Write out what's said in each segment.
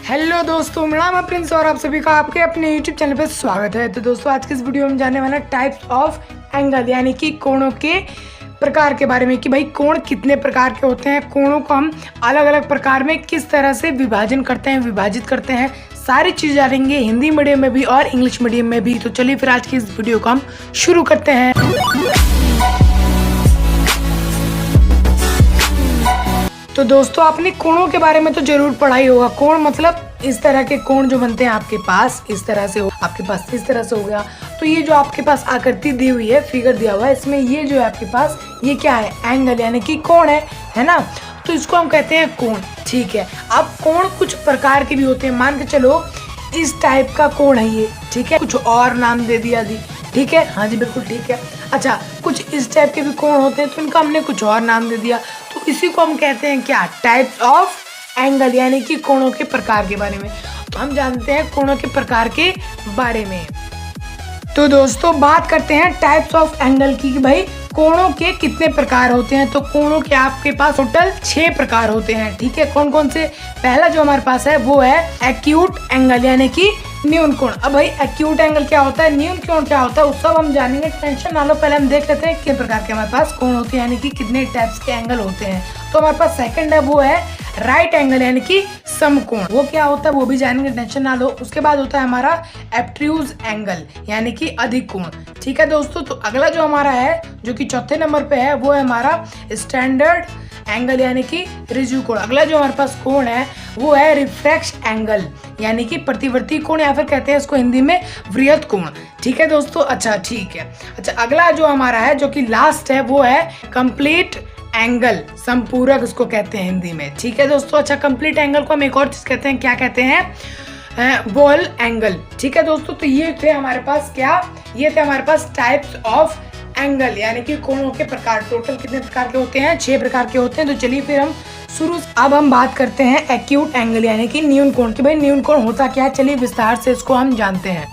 Hello दोस्तों, मेरा नाम है प्रिंस और आप सभी का आपके अपने यूट्यूब चैनल पे स्वागत है। तो दोस्तों आज के इस वीडियो में जानने वाला टाइप्स ऑफ एंगल यानी कि कोणों के प्रकार के बारे में कि भाई कोण कितने प्रकार के होते हैं, कोणों को हम अलग अलग प्रकार में किस तरह से विभाजित करते हैं सारी चीज़ जानेंगे हिंदी मीडियम में भी और इंग्लिश मीडियम में भी। तो चलिए फिर आज की इस वीडियो को हम शुरू करते हैं। तो दोस्तों आपने कोणों के बारे में तो जरूर पढ़ा ही होगा। कोण मतलब इस तरह के कोण जो बनते हैं आपके पास इस तरह से हो, आपके पास इस तरह से हो गया। तो ये जो आपके पास आकृति दी हुई है, फिगर दिया हुआ है, इसमें ये जो है आपके पास ये क्या है, एंगल यानी कि कोण है ना। तो इसको हम कहते हैं कोण। ठीक है, अब कोण कुछ प्रकार के भी होते हैं। मान के चलो इस टाइप का कोण है ये, ठीक है, कुछ और नाम दे दिया जी, ठीक है, हाँ जी बिल्कुल ठीक है। अच्छा, कुछ इस टाइप के भी कोण होते हैं तो इनका हमने कुछ और नाम दे दिया। तो इसी को हम कहते हैं क्या, टाइप्स ऑफ एंगल यानी कि कोणों के प्रकार के बारे में। तो हम जानते हैं कोणों के प्रकार के बारे में। तो दोस्तों बात करते हैं टाइप्स ऑफ एंगल की कि भाई कोणों के कितने प्रकार होते हैं। तो कोणों के आपके पास टोटल 6 प्रकार होते हैं। ठीक है, कौन कौन से? पहला जो हमारे पास है वो है एक्यूट एंगल यानी कि न्यून कोण। अब भाई एक्यूट एंगल क्या होता है, न्यून कोण क्या होता है, उस सब हम जानेंगे, टेंशन ना लो। पहले हम देख लेते हैं कितने प्रकार के हमारे पास कोण होते हैं यानी कि कितने टाइप्स के एंगल होते हैं। तो हमारे पास सेकंड है वो है राइट एंगल यानी कि समकोण। वो क्या होता है वो भी जानेंगे, टेंशन ना लो। उसके बाद होता है हमारा एब्ट्यूज एंगल यानी कि अधिक कोण। ठीक है दोस्तों, तो अगला जो हमारा है जो कि चौथे नंबर पे है वो है हमारा स्टैंडर्ड एंगल यानी कि रिज्यू कोण। अगला जो हमारे पास कोण है वो है रिफ्रैक्श एंगल यानी कि प्रतिवर्ती कोण या फिर कहते हैं इसको हिंदी में वृहत कोण। ठीक है दोस्तों, अच्छा ठीक है। अच्छा, अगला जो हमारा है जो कि लास्ट है वो है कंप्लीट एंगल, संपूरक इसको कहते हैं हिंदी में। ठीक है दोस्तों, अच्छा कंप्लीट एंगल को हम एक और चीज कहते हैं, क्या कहते हैं, वॉल एंगल। ठीक है दोस्तों, तो ये थे हमारे पास क्या, ये थे हमारे पास टाइप्स ऑफ एंगल यानी कि कोणों के प्रकार। टोटल कितने प्रकार के होते हैं, 6 प्रकार के होते हैं। तो चलिए फिर हम अब हम बात करते हैं एक्यूट एंगल यानी कि न्यून कोण की भाई न्यून कोण होता क्या है। चलिए विस्तार से इसको हम जानते हैं।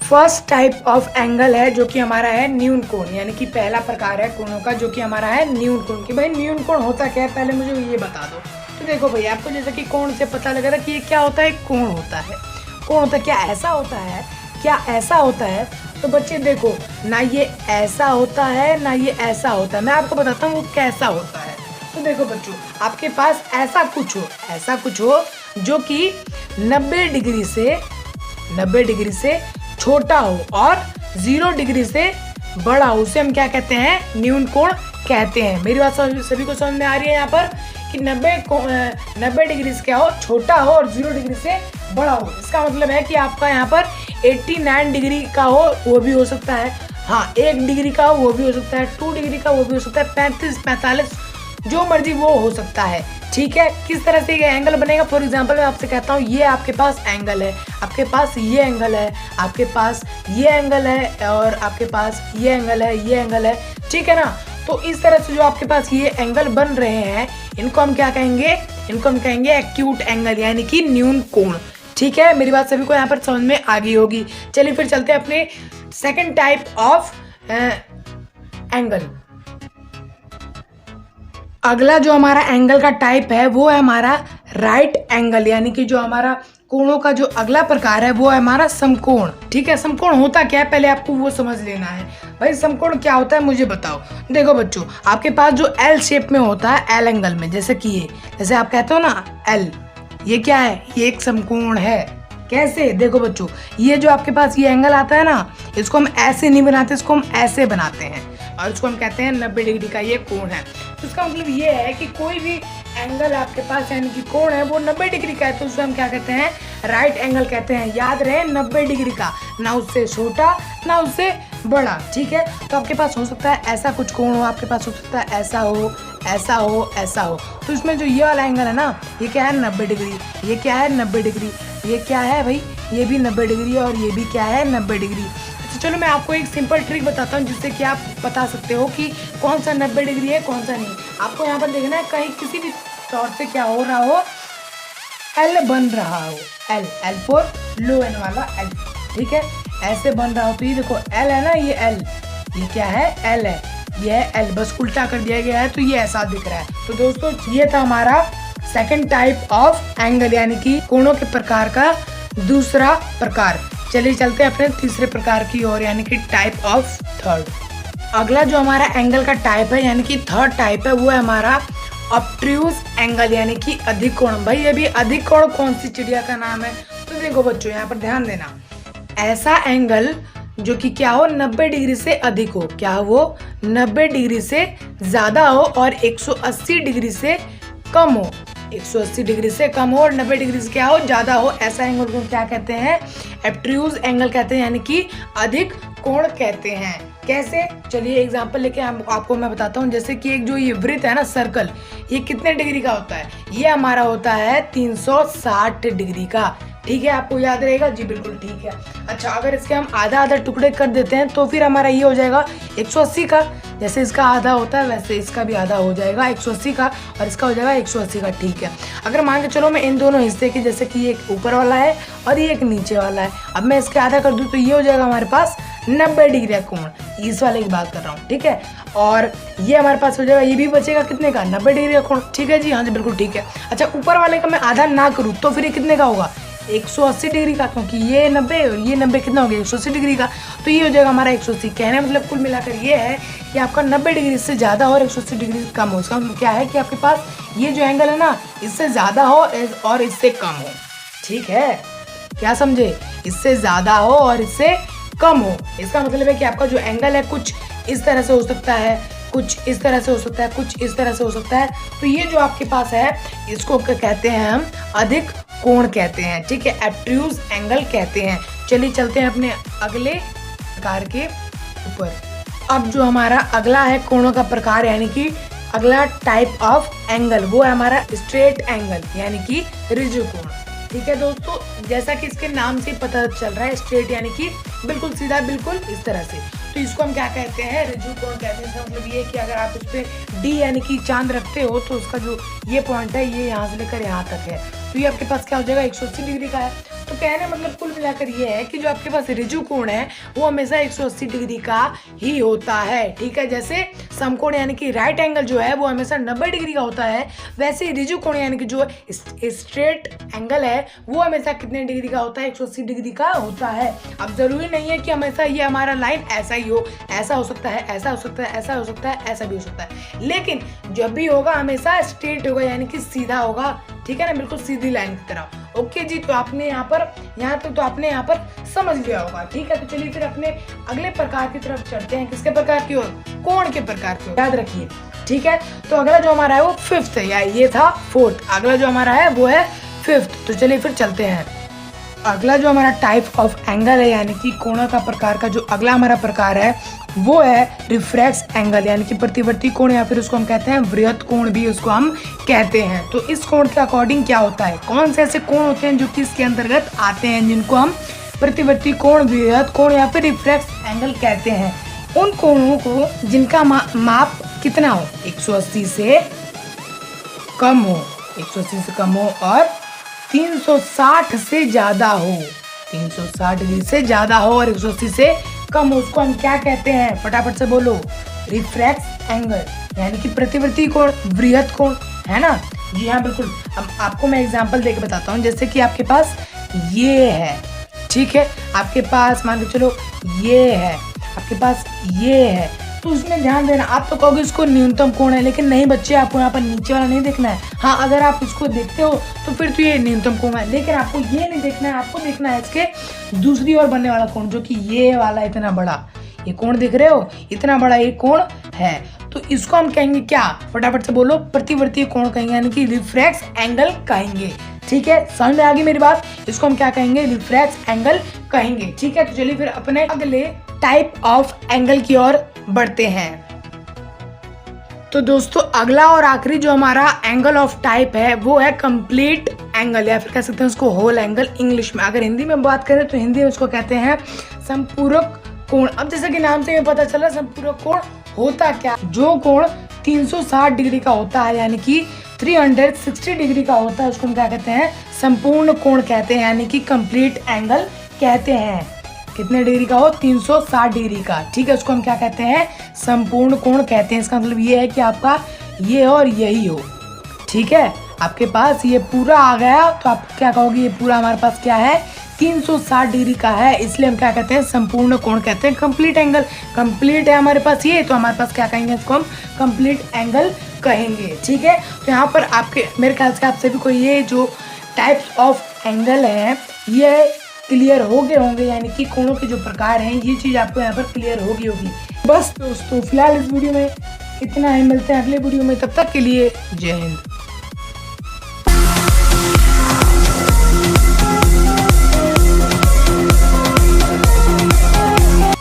फर्स्ट टाइप ऑफ एंगल है जो कि हमारा है न्यून कोण यानी कि पहला प्रकार है कोणों का जो कि हमारा है न्यून कोण की भाई न्यून कोण होता क्या है, पहले मुझे ये बता दो। तो देखो भाई, आपको जैसे कि कोण से पता लगा था कि ये क्या होता है, कोण होता है। कोण होता है क्या, ऐसा होता है, क्या ऐसा होता है? तो बच्चे देखो, ना ये ऐसा होता है ना ये ऐसा होता है। मैं आपको बताता हूँ वो कैसा होता है। तो देखो बच्चों, आपके पास ऐसा कुछ हो जो कि 90 डिग्री से छोटा हो और 0 डिग्री से बड़ा हो, उसे हम क्या कहते हैं, न्यून कोण कहते हैं। मेरी बात सभी को समझ में आ रही है यहाँ पर कि 90 डिग्री से क्या हो, छोटा हो और 0 डिग्री से बड़ा हो। इसका मतलब है कि आपका यहाँ पर 89 डिग्री का हो वो भी हो सकता है, हाँ 1 डिग्री का हो वो भी हो सकता है, 2 डिग्री का वो भी हो सकता है, 35, 45 जो मर्जी वो हो सकता है। ठीक है, किस तरह से ये एंगल बनेगा, फॉर एग्जांपल मैं आपसे कहता हूँ ये आपके पास एंगल है, आपके पास ये एंगल है, आपके पास ये एंगल है और आपके पास ये एंगल है, ये एंगल है। ठीक है ना, तो इस तरह से जो आपके पास ये एंगल बन रहे हैं इनको हम क्या कहेंगे, इनको हम कहेंगे एक्यूट एंगल यानी कि न्यून कोण। ठीक है, मेरी बात सभी को यहाँ पर समझ में आ गई होगी। चलिए फिर चलते हैं अपने सेकेंड टाइप ऑफ एंगल। अगला जो हमारा एंगल का टाइप है वो है हमारा राइट एंगल यानी कि जो हमारा कोणों का जो अगला प्रकार है वो है हमारा समकोण। ठीक है, समकोण होता क्या है पहले आपको वो समझ लेना है। भाई समकोण क्या होता है मुझे बताओ। देखो बच्चों, आपके पास जो एल शेप में होता है, एल एंगल में, जैसे कि ये, जैसे आप कहते हो ना एल, ये क्या है, ये एक समकोण है। कैसे? देखो बच्चों, ये जो आपके पास ये एंगल आता है ना, इसको हम ऐसे नहीं बनाते, इसको हम ऐसे बनाते हैं और इसको हम कहते हैं 90 डिग्री का ये कोण है। तो इसका मतलब ये है कि कोई भी एंगल आपके पास यानी कि कोण है वो 90 डिग्री का है तो उसको हम क्या कहते हैं, राइट एंगल कहते हैं। याद रहे 90 डिग्री का, ना उससे छोटा ना उससे बड़ा। ठीक है, तो आपके पास हो सकता है ऐसा कुछ कोण हो, आपके पास हो सकता है ऐसा हो, ऐसा हो, ऐसा हो। तो इसमें जो ये वाला एंगल है ना, ये क्या है, 90 डिग्री, ये क्या है 90 डिग्री, ये क्या है भाई, ये भी 90 डिग्री और ये भी क्या है 90 डिग्री। तो चलो मैं आपको एक सिंपल ट्रिक बताता हूँ जिससे कि आप बता सकते हो कि कौन सा 90 डिग्री है कौन सा नहीं। आपको यहाँ पर देखना है कहीं किसी भी तौर से क्या हो रहा हो, एल बन रहा हो, एल फॉर लो एन वाला एल। ठीक है, ऐसे बन रहा हो तो ये देखो एल है ना, ये एल, ये क्या है, एल है, ये है एल, बस उल्टा कर दिया गया है तो ये ऐसा दिख रहा है। तो दोस्तों ये था हमारा सेकंड टाइप ऑफ एंगल यानी कि कोणों के प्रकार का दूसरा प्रकार। चलिए चलते हैं अपने तीसरे प्रकार की ओर यानी कि टाइप ऑफ थर्ड। अगला जो हमारा एंगल का टाइप है यानी कि थर्ड टाइप है वो है हमारा ऑब्ट्यूज एंगल यानी कि अधिक कोण। भाई अभी अधिक कोण कौन सी चिड़िया का नाम है? तो देखो बच्चों यहाँ पर ध्यान देना, ऐसा एंगल जो कि क्या हो 90 डिग्री से अधिक हो, क्या हो 90 डिग्री से ज्यादा हो और 180 डिग्री से कम हो, 180 डिग्री से कम हो और 90 डिग्री से क्या हो ज्यादा हो, ऐसा एंगल को क्या कहते हैं? ऑब्ट्यूज एंगल कहते हैं यानी कि अधिक कोण कहते हैं। कैसे? चलिए एग्जांपल लेके आपको मैं बताता हूँ। जैसे कि एक जो ये वृत्त है ना सर्कल, ये कितने डिग्री का होता है? ये हमारा होता है 360 डिग्री का। ठीक है, आपको याद रहेगा जी, बिल्कुल ठीक है। अच्छा, अगर इसके हम आधा आधा टुकड़े कर देते हैं तो फिर हमारा ये हो जाएगा 180 का। जैसे इसका आधा होता है वैसे इसका भी आधा हो जाएगा 180 का और इसका हो जाएगा 180 का। ठीक है, अगर मान के चलो मैं इन दोनों हिस्से की, जैसे कि एक ऊपर वाला है और ये एक नीचे वाला है, अब मैं इसके आधा कर दूं तो ये हो जाएगा हमारे पास 90 डिग्री का कोण। इस वाले की बात कर रहा हूँ, ठीक है। और ये हमारे पास हो जाएगा, ये भी बचेगा कितने का? 90 डिग्री का कोण। ठीक है जी, हाँ जी बिल्कुल ठीक है। अच्छा, ऊपर वाले का मैं आधा ना करूँ तो फिर ये कितने का होगा? 180 डिग्री का, क्योंकि ये 90 और ये 90 कितना हो गया? 180 डिग्री का। तो ये हो जाएगा हमारा 180। कहने मतलब कुल मिलाकर ये है कि आपका 90 डिग्री से ज़्यादा और 180 डिग्री से कम हो। इसका मतलब क्या है कि आपके पास ये जो एंगल है ना, इससे ज़्यादा हो और इससे कम हो। ठीक है, क्या समझे? इससे ज़्यादा हो और इससे कम हो। इसका मतलब है कि आपका जो एंगल है कुछ इस तरह से हो सकता है, कुछ इस तरह से हो सकता है, कुछ इस तरह से हो सकता है। तो ये जो आपके पास है इसको कहते हैं हम अधिक कोण कहते हैं। ठीक है, ऑब्ट्यूज एंगल कहते हैं। चलिए चलते हैं अपने अगले प्रकार के ऊपर। अब जो हमारा अगला है कोणों का प्रकार यानी कि अगला टाइप ऑफ एंगल वो है हमारा स्ट्रेट एंगल यानी कि ऋजु कोण। ठीक है दोस्तों, जैसा कि इसके नाम से पता चल रहा है, स्ट्रेट यानी कि बिल्कुल सीधा, बिल्कुल इस तरह से। तो इसको हम क्या कहते हैं? ऋजु कोण कहते हैं। इसका मतलब ये कि अगर आप इस पे डी यानी कि चांद रखते हो तो उसका जो ये पॉइंट है ये यहाँ से लेकर यहाँ तक है, तो ये आपके पास क्या हो जाएगा? 180 डिग्री का है। तो कहने मतलब कुल मिलाकर ये है कि जो आपके पास ऋजु कोण है वो हमेशा 180 डिग्री का ही होता है। ठीक है, जैसे समकोण यानी कि राइट एंगल जो है वो हमेशा 90 डिग्री का होता है, वैसे ही ऋजु कोण यानी कि जो स्ट्रेट एंगल है वो हमेशा कितने डिग्री का होता है? 180 डिग्री का होता है। अब जरूरी नहीं है कि हमेशा ये हमारा लाइन ऐसा ही हो, ऐसा हो सकता है, ऐसा हो सकता है, ऐसा हो सकता है, ऐसा भी हो सकता है, लेकिन जब भी होगा हमेशा स्ट्रेट होगा यानी कि सीधा होगा। ठीक है ना, बिल्कुल सीधी लाइन की तरह। ओके जी, तो आपने यहाँ तक तो आपने यहाँ पर समझ लिया होगा। ठीक है, तो चलिए फिर अपने अगले प्रकार की तरफ चलते हैं। किसके प्रकार की ओर? कोण के प्रकार की ओर, याद रखिए। ठीक है, तो अगला जो हमारा है वो फिफ्थ है, या ये था फोर्थ, अगला जो हमारा है वो है फिफ्थ। तो चलिए फिर चलते हैं। अगला जो हमारा टाइप ऑफ एंगल है यानी कि कोणों का प्रकार का जो अगला हमारा प्रकार है वो है रिफ्रैक्स एंगल यानी कि प्रतिवर्ती कोण, या फिर उसको हम कहते हैं वृहत कोण भी उसको हम कहते हैं। तो इस कोण के अकॉर्डिंग क्या होता है? कौन से ऐसे कोण होते हैं जो कि इसके अंतर्गत आते हैं, जिनको हम प्रतिवर्ती कोण, वृहत कोण या फिर रिफ्रैक्स एंगल कहते हैं? उन कोणों को जिनका माप कितना हो? 180 से कम हो, 180 से कम हो और 360 से ज्यादा हो, 360 डिग्री से ज्यादा हो और 180 से कम हो, उसको हम क्या कहते हैं? फटाफट से बोलो। रिफ्रैक्स एंगल यानी कि प्रतिवर्ती कोण, वृहत कोण, है ना? जी हाँ बिल्कुल। अब आपको मैं एग्जांपल देके बताता हूँ। जैसे कि आपके पास ये है, ठीक है, आपके पास मान के चलो ये है, आपके पास ये है, तो उसमें ध्यान देना। आप तो कहोगे इसको न्यूनतम कोण है, लेकिन नहीं बच्चे, आपको यहाँ पर नीचे वाला नहीं देखना है। हाँ, अगर आप इसको देखते हो तो फिर तो ये न्यूनतम कोण है, लेकिन आपको ये नहीं देखना है, आपको देखना है इसके दूसरी ओर बनने वाला कोण, जो कि ये वाला इतना बड़ा, ये कोण देख रहे हो, इतना बड़ा ये कोण है। तो इसको हम कहेंगे क्या? फटाफट से बोलो। प्रतिवर्ती कोण कहेंगे यानी कि रिफ्रैक्स एंगल कहेंगे। ठीक है, समझ में आ गई मेरी बात? इसको हम क्या कहेंगे? रिफ्रैक्स एंगल कहेंगे। ठीक है, तो चलिए फिर अपने अगले टाइप ऑफ एंगल की ओर बढ़ते हैं। तो दोस्तों अगला और आखिरी जो हमारा एंगल ऑफ टाइप है वो है कंप्लीट एंगल, या फिर कह सकते हैं उसको होल एंगल इंग्लिश में। अगर हिंदी में बात करें तो हिंदी में उसको कहते हैं संपूरक कोण। अब जैसे कि नाम से हमें पता चला संपूरक कोण होता क्या? जो कोण 360 डिग्री का होता है यानी कि 360 डिग्री का होता है, उसको हम क्या कहते हैं? संपूर्ण कोण कहते हैं, यानी कि कंप्लीट एंगल कहते हैं। कितने डिग्री का हो? 360 डिग्री का। ठीक है, उसको हम क्या कहते हैं? संपूर्ण कोण कहते हैं। इसका मतलब ये है कि आपका ये और यही हो। ठीक है, आपके पास ये पूरा आ गया तो आप क्या कहोगे, ये पूरा हमारे पास क्या है, 360 डिग्री का है, इसलिए हम क्या कहते हैं, संपूर्ण कोण कहते हैं, कंप्लीट एंगल। कंप्लीट है हमारे पास ये, तो हमारे पास क्या कहेंगे, इसको हम कंप्लीट एंगल कहेंगे। ठीक है, तो यहाँ पर आपके मेरे ख्याल से आपसे भी कोई ये जो टाइप्स ऑफ एंगल है ये क्लियर हो गए होंगे, यानी कि कोणों के जो प्रकार हैं ये चीज़ आपको यहाँ पर क्लियर होगी। बस दोस्तों फिलहाल इस वीडियो में इतना ही, मिलते हैं अगले वीडियो में, तब तक के लिए जय हिंद।